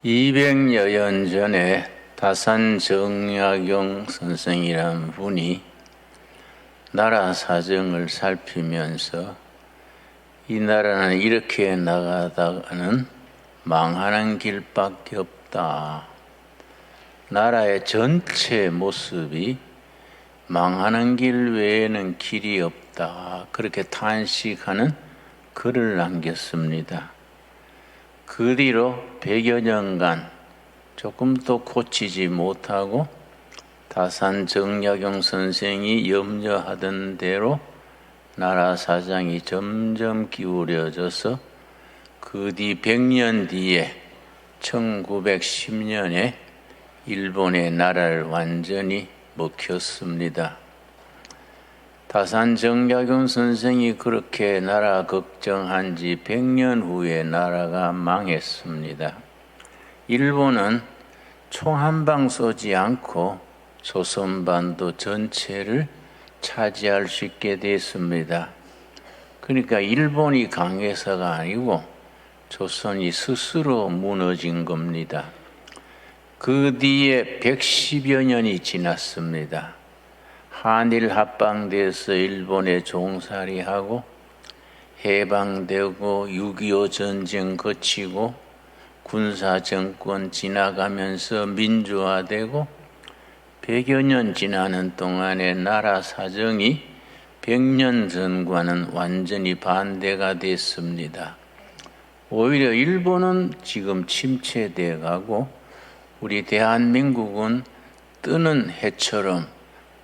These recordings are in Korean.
200여 년 전에 다산 정약용 선생이란 분이 나라 사정을 살피면서 이 나라는 이렇게 나가다가는 망하는 길밖에 없다. 나라의 전체 모습이 망하는 길 외에는 길이 없다. 그렇게 탄식하는 글을 남겼습니다. 그 뒤로 100여 년간 조금도 고치지 못하고 다산 정약용 선생이 염려하던 대로 나라 사정이 점점 기울어져서 그 뒤 100년 뒤에 1910년에 일본의 나라를 완전히 먹혔습니다. 다산 정약용 선생이 그렇게 나라 걱정한 지 100년 후에 나라가 망했습니다. 일본은 총 한 방 쏘지 않고 조선반도 전체를 차지할 수 있게 됐습니다. 그러니까 일본이 강해서가 아니고 조선이 스스로 무너진 겁니다. 그 뒤에 110여 년이 지났습니다. 한일 합방돼서 일본에 종살이하고 해방되고 6.25 전쟁 거치고 군사정권 지나가면서 민주화되고 100여 년 지나는 동안에 나라 사정이 100년 전과는 완전히 반대가 됐습니다. 오히려 일본은 지금 침체돼 가고 우리 대한민국은 뜨는 해처럼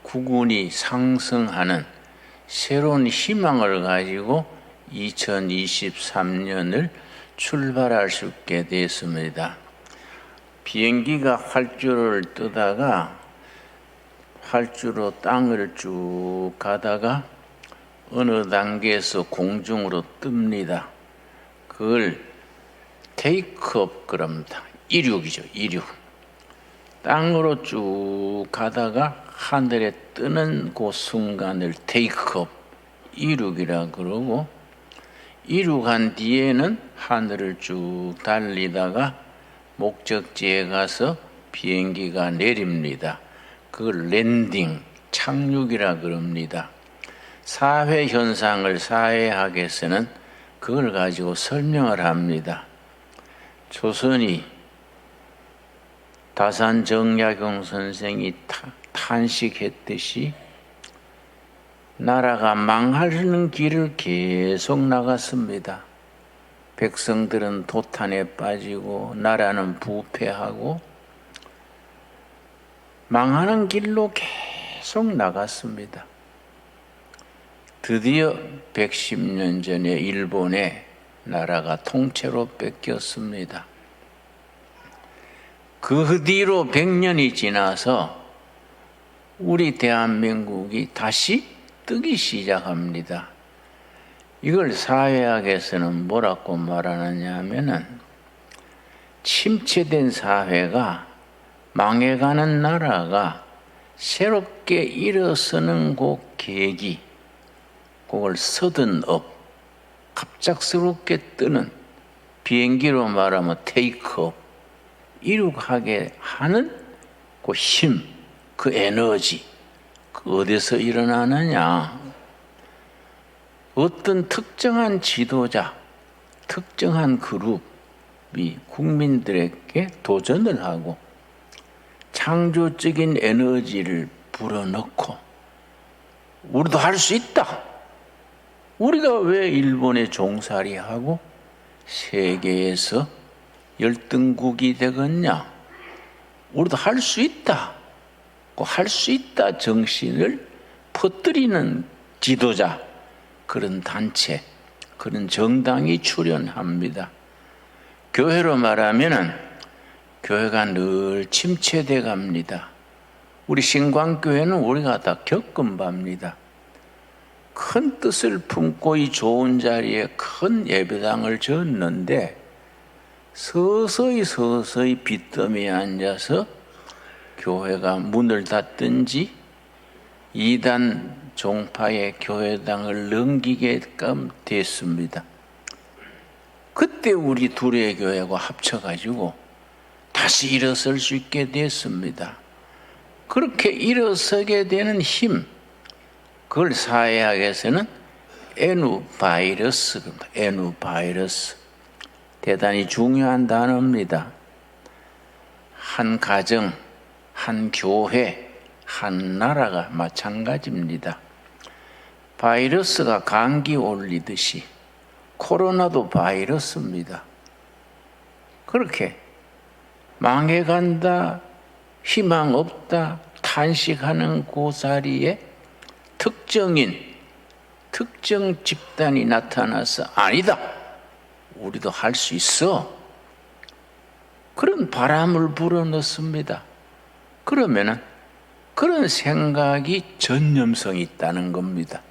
국운이 상승하는 새로운 희망을 가지고 2023년을 출발할 수 있게 됐습니다. 비행기가 활주로를 뜨다가 활주로 땅을 쭉 가다가 어느 단계에서 공중으로 뜹니다. 그걸 테이크업 그럽니다. 이륙이죠. 이륙. 땅으로 쭉 가다가 하늘에 뜨는 그 순간을 테이크업, 이륙이라 그러고, 이륙한 뒤에는 하늘을 쭉 달리다가 목적지에 가서 비행기가 내립니다. 그걸 랜딩, 착륙이라 그럽니다. 사회 현상을 사회학에서는 그걸 가지고 설명을 합니다. 조선이 다산 정약용 선생이 탄식했듯이 나라가 망하려는 길을 계속 나갔습니다. 백성들은 도탄에 빠지고 나라는 부패하고 망하는 길로 계속 나갔습니다. 드디어 110년 전에 일본의 나라가 통째로 뺏겼습니다. 그 뒤로 100년이 지나서 우리 대한민국이 다시 뜨기 시작합니다. 이걸 사회학에서는 뭐라고 말하느냐 하면은 침체된 사회가 망해가는 나라가 새롭게 일어서는 그 계기, 그걸 서든업, 갑작스럽게 뜨는 비행기로 말하면 테이크업, 이륙하게 하는 그 힘, 그 에너지, 그 어디서 일어나느냐? 어떤 특정한 지도자, 특정한 그룹이 국민들에게 도전을 하고 창조적인 에너지를 불어넣고 우리도 할 수 있다. 우리가 왜 일본에 종살이하고 세계에서 열등국이 되겠냐? 우리도 할 수 있다. 할 수 있다 정신을 퍼뜨리는 지도자, 그런 단체, 그런 정당이 출현합니다. 교회로 말하면은 교회가 늘 침체돼 갑니다. 우리 신광교회는 우리가 다 겪은 바입니다. 큰 뜻을 품고 이 좋은 자리에 큰 예배당을 지었는데 서서히 빚더미에 앉아서 교회가 문을 닫든지 이단 종파의 교회당을 넘기게끔 됐습니다. 그때 우리 둘의 교회가 합쳐가지고 다시 일어설 수 있게 됐습니다. 그렇게 일어서게 되는 힘, 그걸 사회학에서는 에누바이러스, 에누바이러스. 대단히 중요한 단어입니다. 한 가정, 한 교회, 한 나라가 마찬가지입니다. 바이러스가 감기 올리듯이 코로나도 바이러스입니다. 그렇게 망해간다, 희망 없다, 탄식하는 그 자리에 특정 집단이 나타나서 아니다, 우리도 할 수 있어, 그런 바람을 불어넣습니다. 그러면은 그런 생각이 전념성이 있다는 겁니다.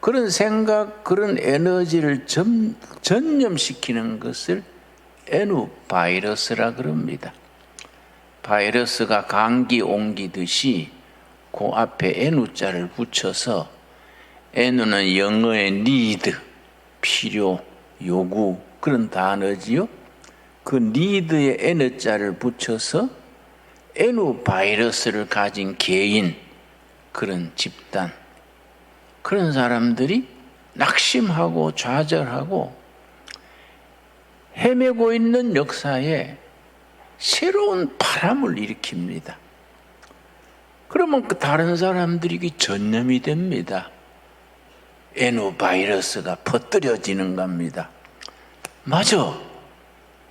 그런 생각, 그런 에너지를 전념시키는 것을 에누바이러스라 그럽니다. 바이러스가 감기 옮기듯이 그 앞에 에누자를 붙여서, 에누는 영어의 need, 필요, 요구, 그런 단어지요. 그 need에 에누자를 붙여서 에누바이러스를 가진 개인, 그런 집단, 그런 사람들이 낙심하고 좌절하고 헤매고 있는 역사에 새로운 바람을 일으킵니다. 그러면 그 다른 사람들이 전념이 됩니다. 에누바이러스가 퍼뜨려지는 겁니다. 맞아,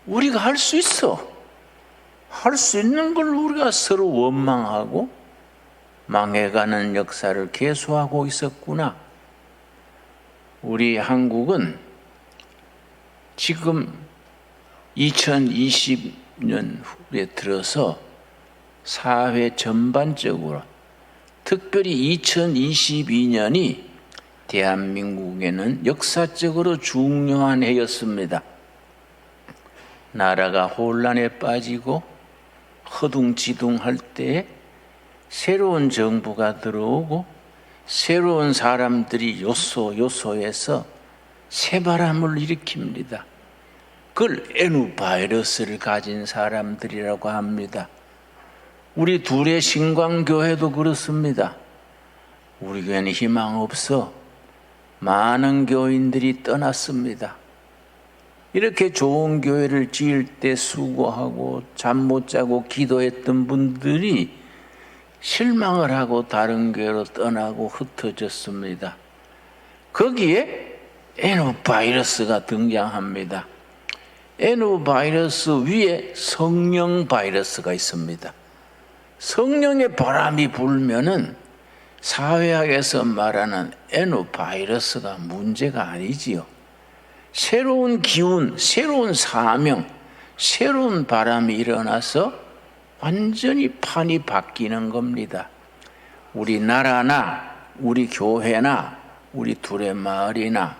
우리가 할 수 있어. 할 수 있는 걸 우리가 서로 원망하고 망해가는 역사를 계속하고 있었구나. 우리 한국은 지금 2020년 후에 들어서 사회 전반적으로, 특별히 2022년이 대한민국에는 역사적으로 중요한 해였습니다. 나라가 혼란에 빠지고 허둥지둥할 때에 새로운 정부가 들어오고 새로운 사람들이 요소에서 새바람을 일으킵니다. 그걸 에누바이러스를 가진 사람들이라고 합니다. 우리 둘의 신광교회도 그렇습니다. 우리 교회는 희망 없어. 많은 교인들이 떠났습니다. 이렇게 좋은 교회를 지을 때 수고하고 잠 못 자고 기도했던 분들이 실망을 하고 다른 교회로 떠나고 흩어졌습니다. 거기에 에누바이러스가 등장합니다. 에누바이러스 위에 성령 바이러스가 있습니다. 성령의 바람이 불면은 사회학에서 말하는 에누바이러스가 문제가 아니지요. 새로운 기운, 새로운 사명, 새로운 바람이 일어나서 완전히 판이 바뀌는 겁니다. 우리 나라나 우리 교회나 우리 둘의 마을이나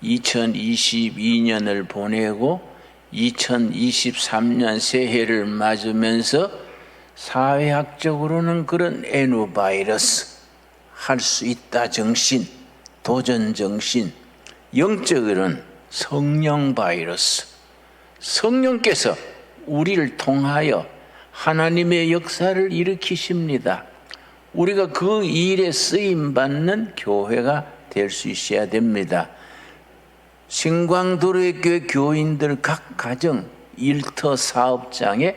2022년을 보내고 2023년 새해를 맞으면서 사회학적으로는 그런 에누바이러스, 할 수 있다 정신, 도전 정신, 영적으로는 성령 바이러스, 성령께서 우리를 통하여 하나님의 역사를 일으키십니다. 우리가 그 일에 쓰임받는 교회가 될 수 있어야 됩니다. 신광도로의 교회 교인들 각 가정, 일터 사업장에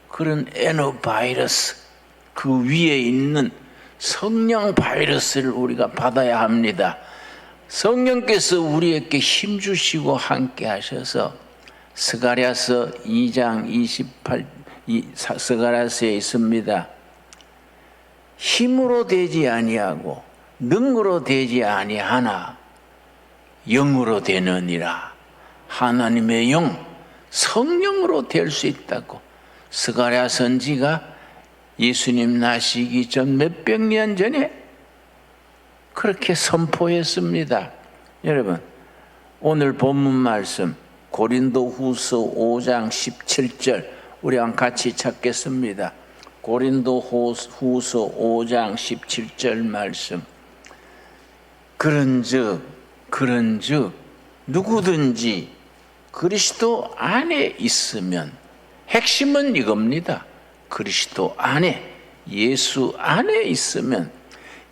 그런 에너바이러스, 그 위에 있는 성령 바이러스를 우리가 받아야 합니다. 성령께서 우리에게 힘주시고 함께 하셔서 스가랴서 2장 28, 스가랴서에 있습니다. 힘으로 되지 아니하고 능으로 되지 아니하나 영으로 되느니라. 하나님의 영, 성령으로 될 수 있다고 스가랴 선지가 예수님 나시기 전 몇백 년 전에 그렇게 선포했습니다. 여러분, 오늘 본문 말씀 고린도후서 5장 17절 우리 한번 같이 찾겠습니다. 고린도후서 5장 17절 말씀. 그런즉 누구든지 그리스도 안에 있으면 핵심은 이겁니다. 그리스도 안에, 예수 안에 있으면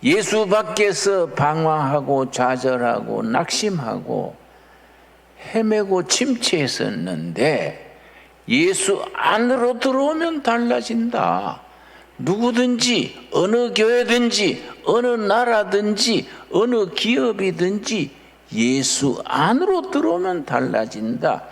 예수 밖에서 방황하고 좌절하고 낙심하고 헤매고 침체했었는데 예수 안으로 들어오면 달라진다. 누구든지 어느 교회든지 어느 나라든지 어느 기업이든지 예수 안으로 들어오면 달라진다.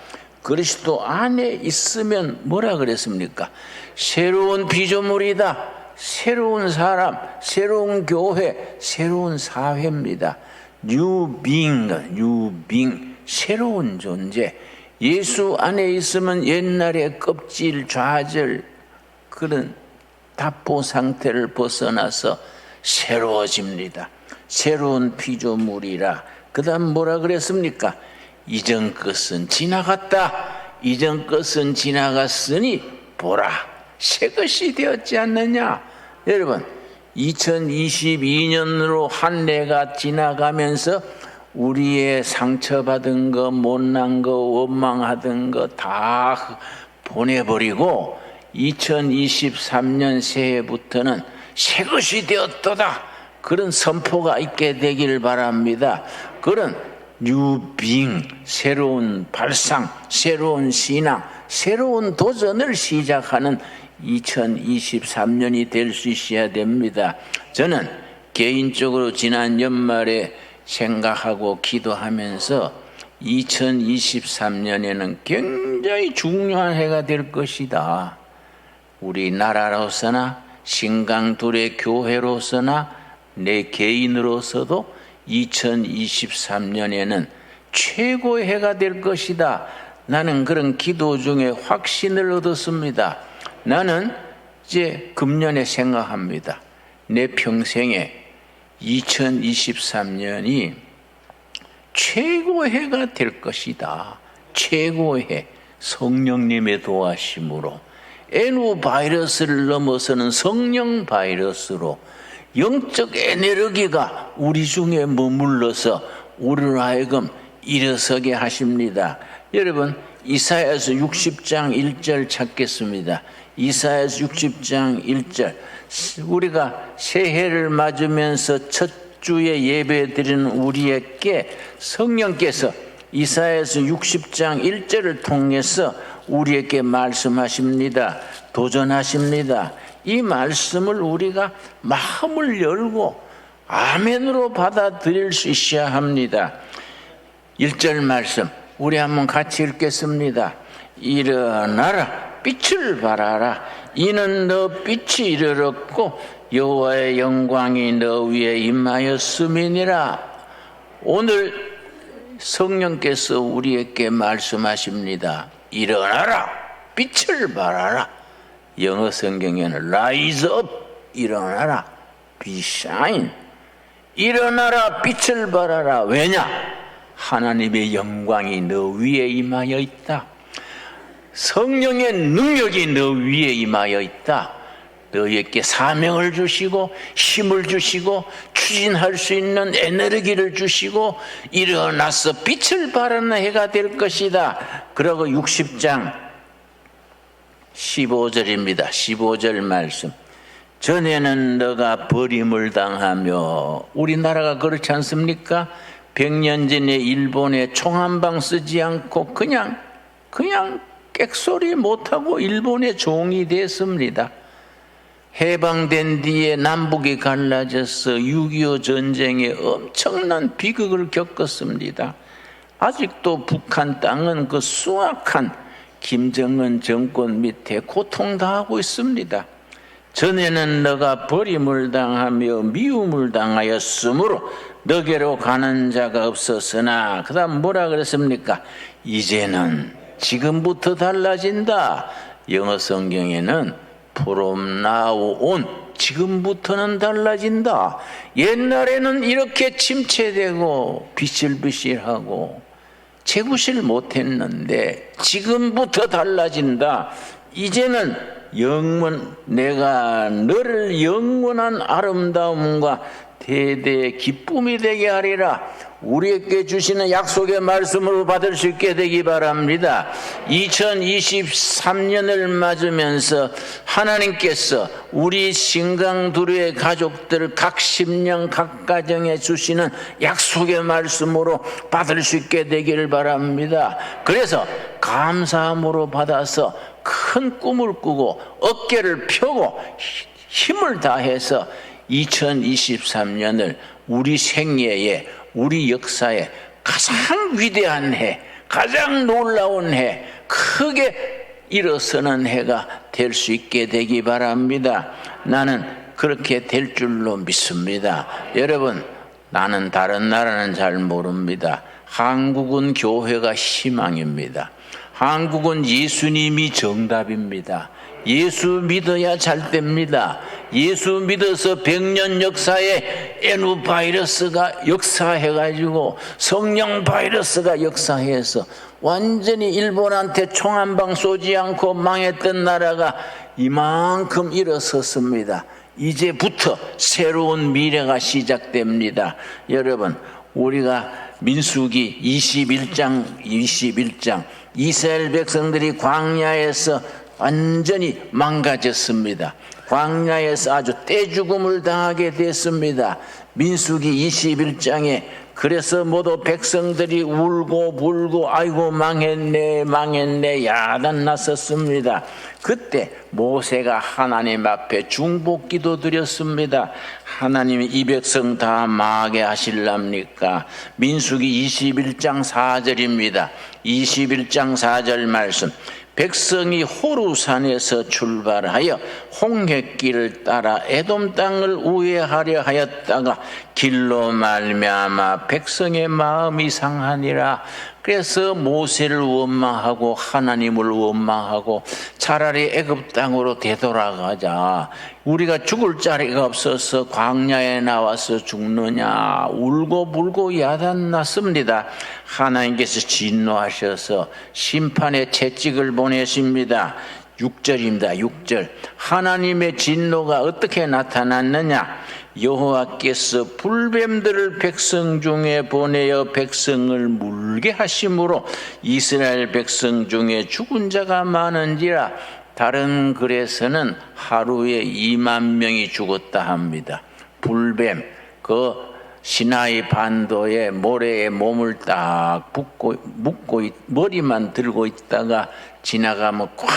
그리스도 안에 있으면 뭐라 그랬습니까? 새로운 피조물이다. 새로운 사람, 새로운 교회, 새로운 사회입니다. New being, 새로운 존재. 예수 안에 있으면 옛날의 껍질, 좌절, 그런 답보 상태를 벗어나서 새로워집니다. 새로운 피조물이라. 그 다음 뭐라 그랬습니까? 이전 것은 지나갔다. 이전 것은 지나갔으니 보라, 새 것이 되었지 않느냐. 여러분, 2022년으로 한 해가 지나가면서 우리의 상처받은 거, 못난 거, 원망하던 거 다 보내버리고 2023년 새해부터는 새 것이 되었도다. 그런 선포가 있게 되길 바랍니다. 그런 뉴빙, 새로운 발상, 새로운 신앙, 새로운 도전을 시작하는 2023년이 될 수 있어야 됩니다. 저는 개인적으로 지난 연말에 생각하고 기도하면서 2023년에는 굉장히 중요한 해가 될 것이다. 우리나라로서나 신강둘의 교회로서나 내 개인으로서도 2023년에는 최고의 해가 될 것이다. 나는 그런 기도 중에 확신을 얻었습니다. 나는 이제 금년에 생각합니다. 내 평생에 2023년이 최고의 해가 될 것이다. 최고의 해. 성령님의 도와심으로 애누 바이러스를 넘어서는 성령 바이러스로 영적 에너지가 우리 중에 머물러서 우리로 하여금 일어서게 하십니다. 여러분, 이사야서 60장 1절 찾겠습니다. 이사야서 60장 1절. 우리가 새해를 맞으면서 첫 주에 예배 드리는 우리에게 성령께서 이사야서 60장 1절을 통해서 우리에게 말씀하십니다. 도전하십니다. 이 말씀을 우리가 마음을 열고 아멘으로 받아들일 수 있어야 합니다. 1절 말씀 우리 한번 같이 읽겠습니다. 일어나라, 빛을 발하라. 이는 너 빛이 이르렀고 여호와의 영광이 너 위에 임하였음이니라. 오늘 성령께서 우리에게 말씀하십니다. 일어나라, 빛을 발하라. 영어 성경에는 rise up, 일어나라, be shine. 일어나라, 빛을 발하라. 왜냐? 하나님의 영광이 너 위에 임하여 있다. 성령의 능력이 너 위에 임하여 있다. 너에게 사명을 주시고 힘을 주시고 추진할 수 있는 에너지를 주시고 일어나서 빛을 발하는 해가 될 것이다. 그리고 60장 15절입니다. 15절 말씀. 전에는 너가 버림을 당하며, 우리나라가 그렇지 않습니까? 100년 전에 일본에 총 한 방 쓰지 않고 그냥 객소리 못하고 일본의 종이 됐습니다. 해방된 뒤에 남북이 갈라져서 6.25 전쟁에 엄청난 비극을 겪었습니다. 아직도 북한 땅은 그 수악한 김정은 정권 밑에 고통당하고 있습니다. 전에는 너가 버림을 당하며 미움을 당하였으므로 너게로 가는 자가 없었으나, 그 다음 뭐라 그랬습니까? 이제는 지금부터 달라진다. 영어 성경에는 from now on, 지금부터는 달라진다. 옛날에는 이렇게 침체되고 비실비실하고 재구실 못했는데 지금부터 달라진다. 이제는 내가 너를 영원한 아름다움과 대대의 기쁨이 되게 하리라. 우리에게 주시는 약속의 말씀으로 받을 수 있게 되기 바랍니다. 2023년을 맞으면서 하나님께서 우리 신강두루의 가족들 각 10년 각 가정에 주시는 약속의 말씀으로 받을 수 있게 되기를 바랍니다. 그래서 감사함으로 받아서 큰 꿈을 꾸고 어깨를 펴고 힘을 다해서 2023년을 우리 생애에, 우리 역사에 가장 위대한 해, 가장 놀라운 해, 크게 일어서는 해가 될 수 있게 되기 바랍니다. 나는 그렇게 될 줄로 믿습니다. 여러분, 나는 다른 나라는 잘 모릅니다. 한국은 교회가 희망입니다. 한국은 예수님이 정답입니다. 예수 믿어야 잘 됩니다. 예수 믿어서 100년 역사에 에누 바이러스가 역사해가지고 성령 바이러스가 역사해서 완전히 일본한테 총 한 방 쏘지 않고 망했던 나라가 이만큼 일어섰습니다. 이제부터 새로운 미래가 시작됩니다. 여러분, 우리가 민수기 21장 이스라엘 백성들이 광야에서 완전히 망가졌습니다. 광야에서 아주 떼죽음을 당하게 됐습니다. 민수기 21장에 그래서 모두 백성들이 울고 불고 아이고 망했네 야단 났었습니다. 그때 모세가 하나님 앞에 중보기도 드렸습니다. 하나님이 이 백성 다 망하게 하실랍니까? 민수기 21장 4절입니다. 21장 4절 말씀. 백성이 호루산에서 출발하여 홍해길을 따라 에돔 땅을 우회하려 하였다가 길로 말미암아 백성의 마음이 상하니라. 그래서 모세를 원망하고 하나님을 원망하고 차라리 애굽 땅으로 되돌아가자. 우리가 죽을 자리가 없어서 광야에 나와서 죽느냐 울고 불고 야단났습니다. 하나님께서 진노하셔서 심판의 채찍을 보내십니다. 6절입니다. 6절. 하나님의 진노가 어떻게 나타났느냐? 여호와께서 불뱀들을 백성 중에 보내어 백성을 물게 하심으로 이스라엘 백성 중에 죽은 자가 많은지라. 다른 글에서는 하루에 2만 명이 죽었다 합니다. 불뱀, 그 시나이 반도의 모래에 몸을 딱 묶고 머리만 들고 있다가 지나가면 꽉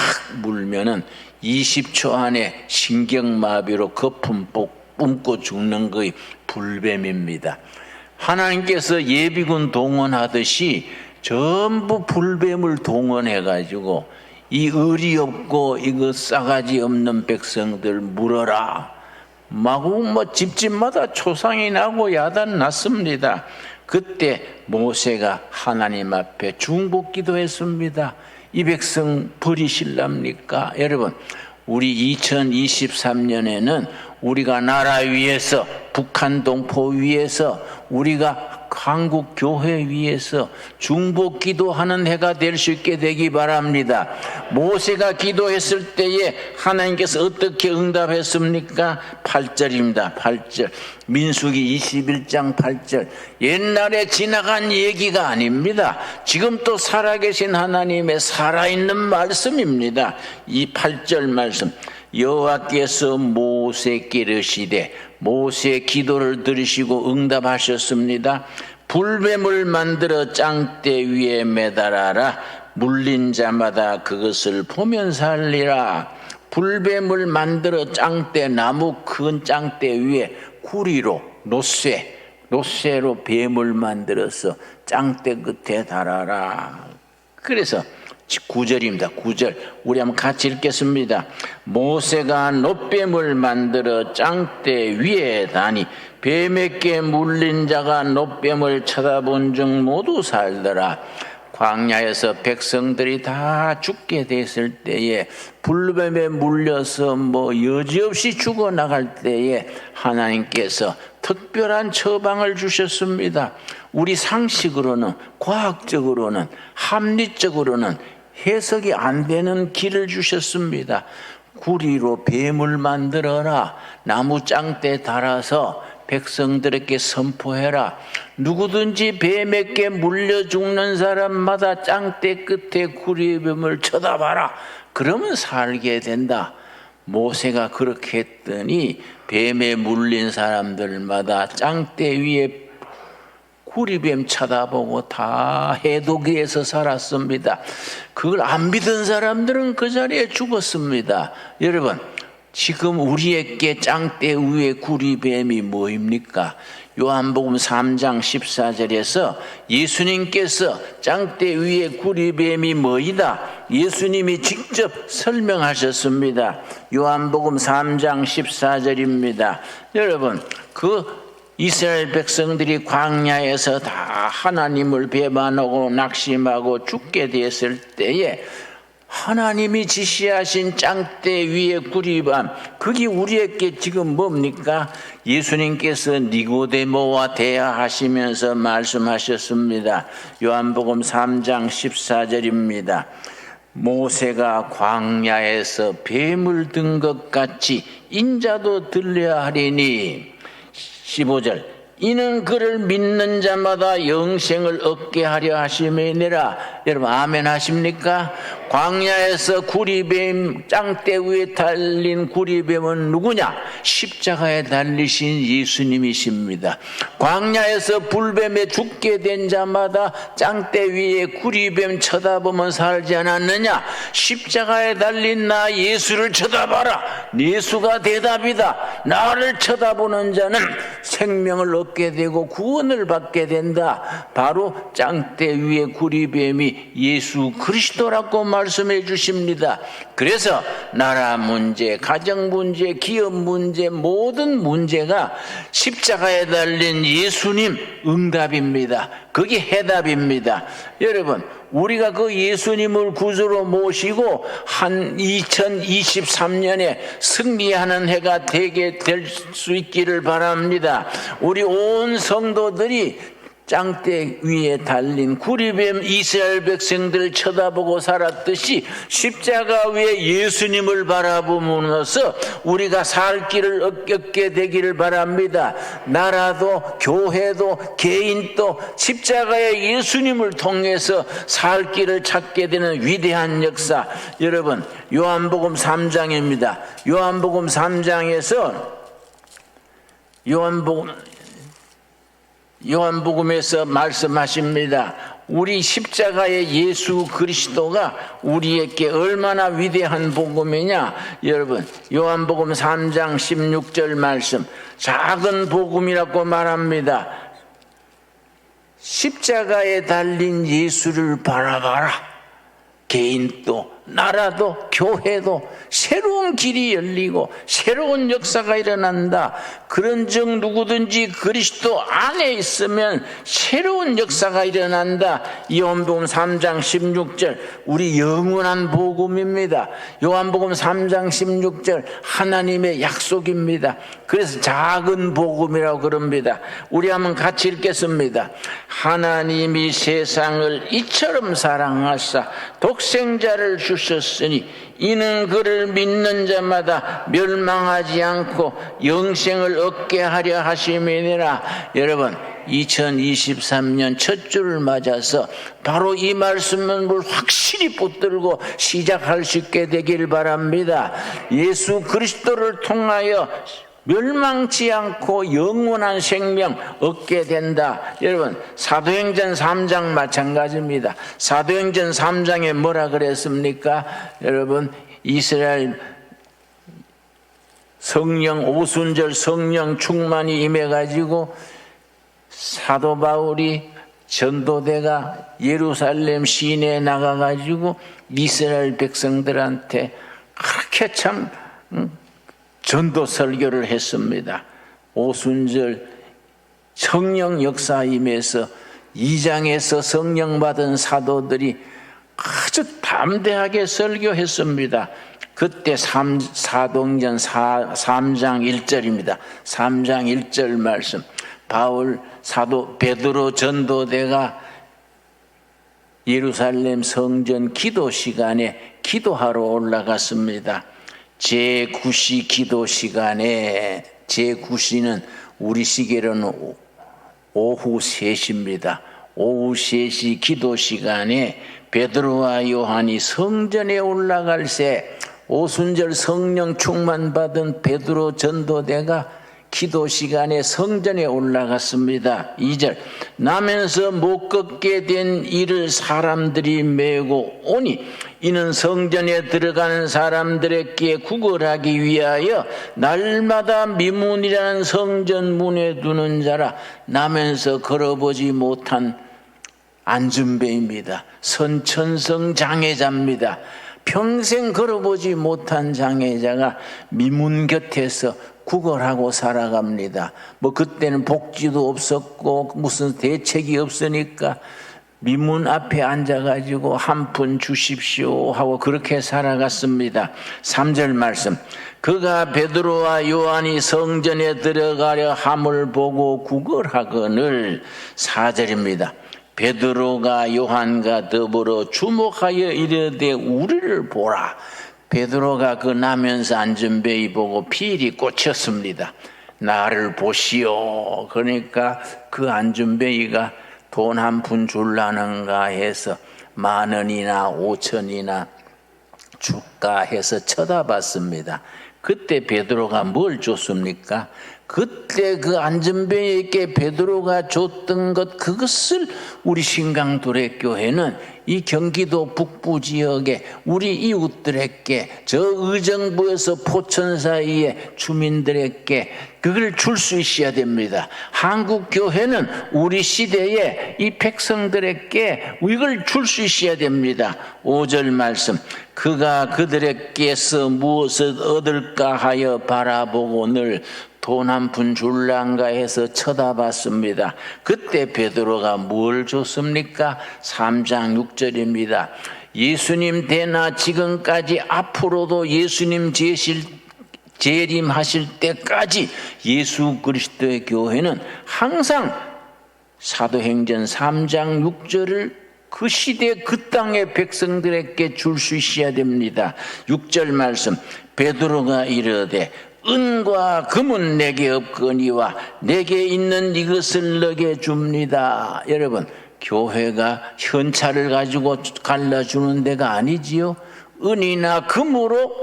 물면은 20초 안에 신경마비로 거품 뿜고 죽는 것이 불뱀입니다. 하나님께서 예비군 동원하듯이 전부 불뱀을 동원해가지고 이 의리 없고 이거 싸가지 없는 백성들 물어라. 마구 집집마다 초상이 나고 야단 났습니다. 그때 모세가 하나님 앞에 중보 기도했습니다. 이 백성 버리실랍니까? 여러분, 우리 2023년에는 우리가 나라 위에서, 북한 동포 위에서, 우리가 한국 교회 위에서 중보 기도하는 해가 될 수 있게 되기 바랍니다. 모세가 기도했을 때에 하나님께서 어떻게 응답했습니까? 8절입니다. 8절. 민수기 21장 8절. 옛날에 지나간 얘기가 아닙니다. 지금 또 살아계신 하나님의 살아있는 말씀입니다. 이 8절 말씀. 여호와께서 모세께 이르시되, 모세의 기도를 들으시고 응답하셨습니다. 불뱀을 만들어 짱대 위에 매달아라. 물린 자마다 그것을 보면 살리라. 불뱀을 만들어 짱대, 나무 큰 짱대 위에 구리로 노쇠로 뱀을 만들어서 짱대 끝에 달아라. 그래서 9절입니다. 9절. 우리 한번 같이 읽겠습니다. 모세가 놋뱀을 만들어 짱대 위에 다니 뱀에게 물린 자가 놋뱀을 쳐다본 중 모두 살더라. 광야에서 백성들이 다 죽게 됐을 때에 불뱀에 물려서 여지없이 죽어나갈 때에 하나님께서 특별한 처방을 주셨습니다. 우리 상식으로는, 과학적으로는, 합리적으로는 해석이 안 되는 길을 주셨습니다. 구리로 뱀을 만들어라. 나무 짱대 달아서 백성들에게 선포해라. 누구든지 뱀에게 물려 죽는 사람마다 짱대 끝에 구리뱀을 쳐다봐라. 그러면 살게 된다. 모세가 그렇게 했더니 뱀에 물린 사람들마다 짱대 위에 구리뱀 쳐다보고 다 해독에서 살았습니다. 그걸 안 믿은 사람들은 그 자리에 죽었습니다. 여러분, 지금 우리에게 짱대 위에 구리뱀이 뭐입니까? 요한복음 3장 14절에서 예수님께서 짱대 위에 구리뱀이 뭐이다? 예수님이 직접 설명하셨습니다. 요한복음 3장 14절입니다. 여러분, 그 이스라엘 백성들이 광야에서 다 하나님을 배반하고 낙심하고 죽게 되었을 때에 하나님이 지시하신 짱대 위에 구리뱀, 그게 우리에게 지금 뭡니까? 예수님께서 니고데모와 대화하시면서 말씀하셨습니다. 요한복음 3장 14절입니다. 모세가 광야에서 뱀을 든 것 같이 인자도 들려야 하리니. 15절, 이는 그를 믿는 자마다 영생을 얻게 하려 하심이니라. 여러분 아멘 하십니까? 광야에서 구리뱀, 짱대 위에 달린 구리뱀은 누구냐? 십자가에 달리신 예수님이십니다. 광야에서 불뱀에 죽게 된 자마다 짱대 위에 구리뱀 쳐다보면 살지 않았느냐? 십자가에 달린 나 예수를 쳐다봐라. 예수가 대답이다. 나를 쳐다보는 자는 생명을 얻게 되고 구원을 받게 된다. 바로 짱대 위에 구리뱀이 예수 그리스도라고 말씀해 주십니다. 그래서 나라 문제, 가정 문제, 기업 문제, 모든 문제가 십자가에 달린 예수님 응답입니다. 그게 해답입니다. 여러분, 우리가 그 예수님을 구주로 모시고 한 2023년에 승리하는 해가 되게 될 수 있기를 바랍니다. 우리 온 성도들이 짱대 위에 달린 구리뱀 이스라엘 백성들을 쳐다보고 살았듯이 십자가 위에 예수님을 바라보면서 우리가 살 길을 얻게 되기를 바랍니다. 나라도 교회도 개인도 십자가의 예수님을 통해서 살 길을 찾게 되는 위대한 역사. 여러분, 요한복음 3장입니다. 요한복음 3장에서 요한복음에서 말씀하십니다. 우리 십자가의 예수 그리스도가 우리에게 얼마나 위대한 복음이냐. 여러분, 요한복음 3장 16절 말씀, 작은 복음이라고 말합니다. 십자가에 달린 예수를 바라봐라. 개인도 나라도 교회도 새로운 길이 열리고 새로운 역사가 일어난다. 그런즉 누구든지 그리스도 안에 있으면 새로운 역사가 일어난다. 요한복음 3장 16절 우리 영원한 복음입니다. 요한복음 3장 16절 하나님의 약속입니다. 그래서 작은 복음이라고 그럽니다. 우리 한번 같이 읽겠습니다. 하나님이 세상을 이처럼 사랑하사 독생자를 주셨으니 이는 그를 믿는 자마다 멸망하지 않고 영생을 얻게 하려 하심이니라. 여러분, 2023년 첫 주를 맞아서 바로 이 말씀을 확실히 붙들고 시작할 수 있게 되길 바랍니다. 예수 그리스도를 통하여 멸망치 않고 영원한 생명 얻게 된다. 여러분, 사도행전 3장 마찬가지입니다. 사도행전 3장에 뭐라 그랬습니까? 여러분, 이스라엘 성령 오순절 성령 충만이 임해가지고 사도 바울이 전도대가 예루살렘 시내에 나가가지고 이스라엘 백성들한테 그렇게 참 전도 설교를 했습니다. 오순절 성령 역사 임해서 2장에서 성령 받은 사도들이 아주 담대하게 설교했습니다. 그때 사도행전 3장 1절입니다. 3장 1절 말씀. 바울 사도 베드로 전도대가 예루살렘 성전 기도 시간에 기도하러 올라갔습니다. 제9시 기도 시간에, 제9시는 우리 시계로는 오후 3시입니다. 오후 3시 기도 시간에 베드로와 요한이 성전에 올라갈 새 오순절 성령 충만받은 베드로 전도대가 기도 시간에 성전에 올라갔습니다. 2절 나면서 못 걷게 된 이를 사람들이 메고 오니 이는 성전에 들어가는 사람들에게 구걸하기 위하여 날마다 미문이라는 성전 문에 두는 자라. 나면서 걸어보지 못한 안준배입니다. 선천성 장애자입니다. 평생 걸어보지 못한 장애자가 미문 곁에서 구걸하고 살아갑니다. 그때는 복지도 없었고 무슨 대책이 없으니까 미문 앞에 앉아가지고 한 푼 주십시오 하고 그렇게 살아갔습니다. 3절 말씀 그가 베드로와 요한이 성전에 들어가려 함을 보고 구걸하거늘. 4절입니다. 베드로가 요한과 더불어 주목하여 이르되 우리를 보라. 베드로가 그 나면서 안전베이 보고 필히 꽂혔습니다. 나를 보시오. 그러니까 그 안전베이가 돈 한 푼 줄라는가 해서 10,000원이나 5,000원이나 줄까 해서 쳐다봤습니다. 그때 베드로가 뭘 줬습니까? 그때 그 안전뱅이에게 베드로가 줬던 것, 그것을 우리 신강도래교회는 이 경기도 북부 지역에 우리 이웃들에게, 저 의정부에서 포천 사이에 주민들에게 그걸 줄 수 있어야 됩니다. 한국교회는 우리 시대에 이 백성들에게 이걸 줄 수 있어야 됩니다. 5절 말씀 그가 그들에게서 무엇을 얻을까 하여 바라보고 늘 돈 한 푼 줄란가 해서 쳐다봤습니다. 그때 베드로가 뭘 줬습니까? 3장 6절입니다. 예수님 대나 지금까지 앞으로도 예수님 재림하실 때까지 예수 그리스도의 교회는 항상 사도행전 3장 6절을 그 시대 그 땅의 백성들에게 줄 수 있어야 됩니다. 6절 말씀 베드로가 이르되 은과 금은 내게 없거니와 내게 있는 이것을 너게 줍니다. 여러분, 교회가 현찰을 가지고 갈라주는 데가 아니지요. 은이나 금으로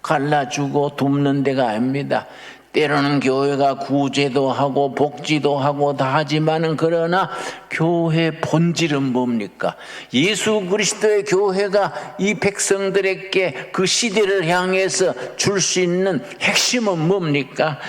갈라주고 돕는 데가 아닙니다. 때로는 교회가 구제도 하고 복지도 하고 다 하지만은 그러나 교회 본질은 뭡니까? 예수 그리스도의 교회가 이 백성들에게 그 시대를 향해서 줄 수 있는 핵심은 뭡니까?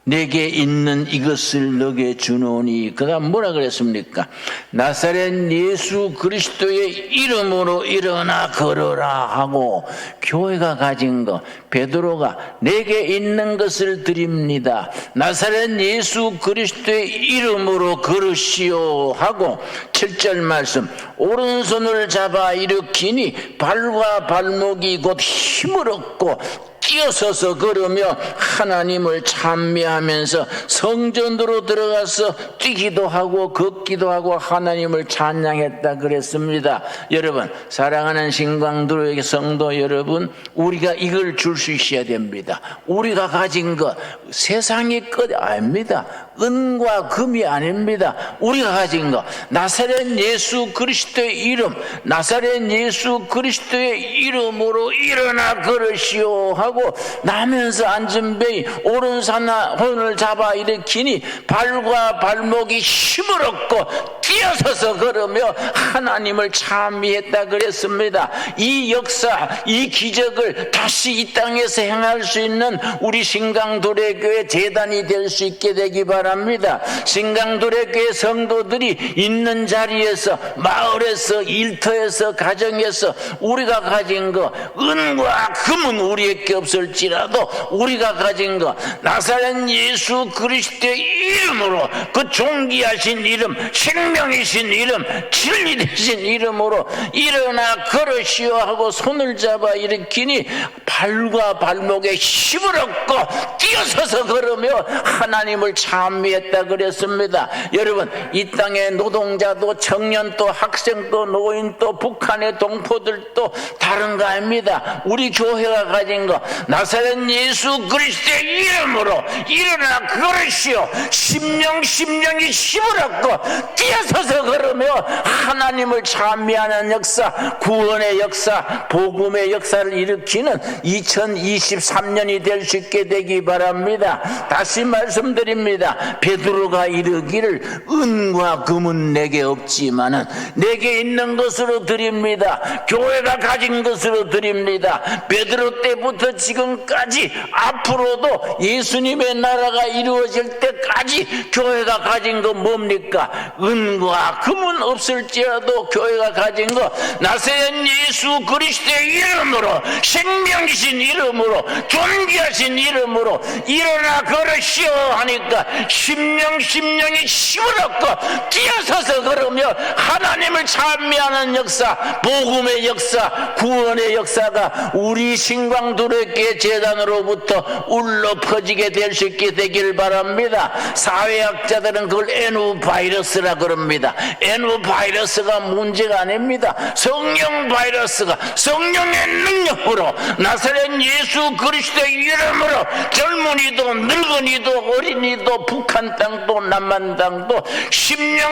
내게 있는 이것을 너게 주노니. 그가 뭐라 그랬습니까? 나사렛 예수 그리스도의 이름으로 일어나 걸어라 하고 교회가 가진 것, 베드로가 내게 있는 것을 드립니다. 나사렛 예수 그리스도의 이름으로 걸으시오 하고 7절 말씀 오른손을 잡아 일으키니 발과 발목이 곧 힘을 얻고 뛰어서서 걸으며 하나님을 찬미하면서 성전으로 들어가서 뛰기도 하고 걷기도 하고 하나님을 찬양했다 그랬습니다. 여러분, 사랑하는 신광도의 성도 여러분, 우리가 이걸 줄 수 있어야 됩니다. 우리가 가진 것 세상의 것 아닙니다. 은과 금이 아닙니다. 우리가 가진 것 나사렛 예수 그리스도의 이름, 나사렛 예수 그리스도의 이름으로 일어나 걸으시오 하고 나면서 안전뱅이 오른손을 잡아 일으키니 발과 발목이 힘을 얻고 뛰어서서 걸으며 하나님을 찬미했다 그랬습니다. 이 역사, 이 기적을 다시 이 땅에서 행할 수 있는 우리 신강도래교회 재단이 될 수 있게 되기 바랍니다. 신강도래교회 성도들이 있는 자리에서, 마을에서, 일터에서, 가정에서 우리가 가진 거 은과 금은 우리에게 없을지라도 우리가 가진 거 나사렛 예수 그리스도의 이름으로, 그 존귀하신 이름, 생명이신 이름, 진리 되신 이름으로 일어나 걸으시오 하고 손을 잡아 일으키니 발과 발목에 힘을 얻고 뛰어서서 걸으며 하나님을 찬미하고 찬미했다 그랬습니다. 여러분, 이 땅의 노동자도 청년도 학생도 노인도 북한의 동포들도 다른 거 아닙니다. 우리 교회가 가진 거, 나사렛 예수 그리스도의 이름으로 일어나 걸으시오. 심령이 힘을 얻고 뛰어서서 걸으며 하나님을 찬미하는 역사, 구원의 역사, 복음의 역사를 일으키는 2023년이 될 수 있게 되기 바랍니다. 다시 말씀드립니다. 베드로가 이르기를 은과 금은 내게 없지만은 내게 있는 것으로 드립니다. 교회가 가진 것으로 드립니다. 베드로 때부터 지금까지 앞으로도 예수님의 나라가 이루어질 때까지 교회가 가진 건 뭡니까? 은과 금은 없을지라도 교회가 가진 거, 나사렛 예수 그리스도의 이름으로, 생명이신 이름으로, 존귀하신 이름으로 일어나 걸으시오 하니까 심령이 힘을 얻고 뛰어서서 걸으며 하나님을 찬미하는 역사, 복음의 역사, 구원의 역사가 우리 신광두레교회 재단으로부터 울러 퍼지게 될 수 있게 되길 바랍니다. 사회학자들은 그걸 N 바이러스라 그럽니다. N 바이러스가 문제가 아닙니다. 성령 바이러스가 성령의 능력으로 나사렛 예수 그리스도의 이름으로 젊은이도 늙은이도 어린이도 북한 땅도 남한 땅도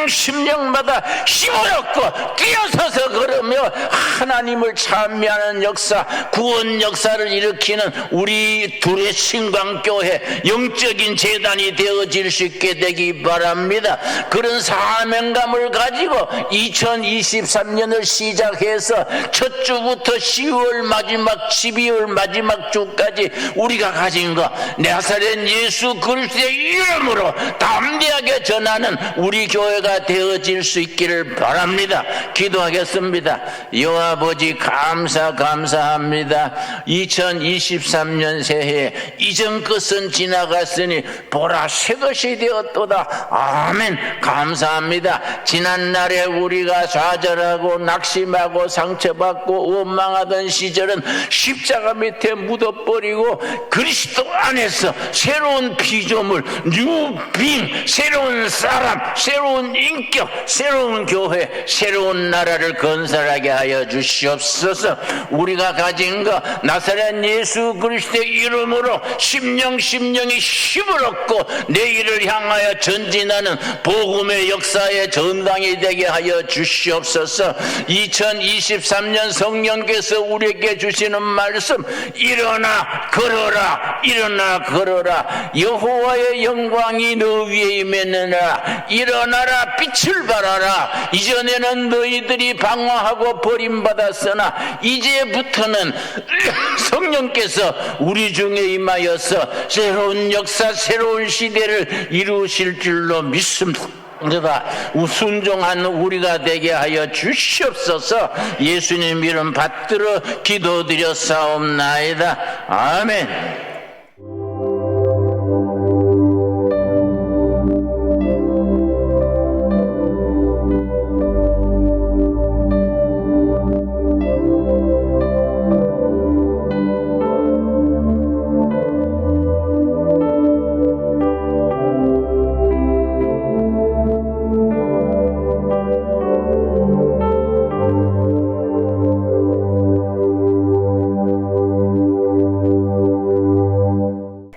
심령마다 힘을 얻고 뛰어서서 걸으며 하나님을 찬미하는 역사, 구원 역사를 일으키는 우리 둘의 신광교회 영적인 재단이 되어질 수 있게 되기 바랍니다. 그런 사명감을 가지고 2023년을 시작해서 첫 주부터 10월 마지막 12월 마지막 주까지 우리가 가진 거, 나사렛 예수 그리스도의 이름으로 담대하게 전하는 우리 교회가 되어질 수 있기를 바랍니다. 기도하겠습니다. 여호와 아버지, 감사합니다. 2023년 새해에 이전 것은 지나갔으니 보라 새 것이 되었도다. 아멘. 감사합니다. 지난날에 우리가 좌절하고 낙심하고 상처받고 원망하던 시절은 십자가 밑에 묻어버리고 그리스도 안에서 새로운 피조물, 뉴빙, 새로운 사람, 새로운 인격, 새로운 교회, 새로운 나라를 건설하게 하여 주시옵소서. 우리가 가진 거, 나사렛 예수 그리스도의 이름으로 심령이 힘을 얻고 내일을 향하여 전진하는 복음의 역사의 전당이 되게 하여 주시옵소서. 2023년 성령께서 우리에게 주시는 말씀, 일어나 걸어라, 일어나 걸어라. 여호와의 영광이 너 위에 임했느니라. 일어나라, 빛을 발하라. 이전에는 너희들이 방황하고 버림받았으나 이제부터는 성령께서 우리 중에 임하여서 새로운 역사, 새로운 시대를 이루실 줄로 믿습니다. 순종한 우리가 되게 하여 주시옵소서. 예수님 이름 받들어 기도드렸사옵나이다. 아멘.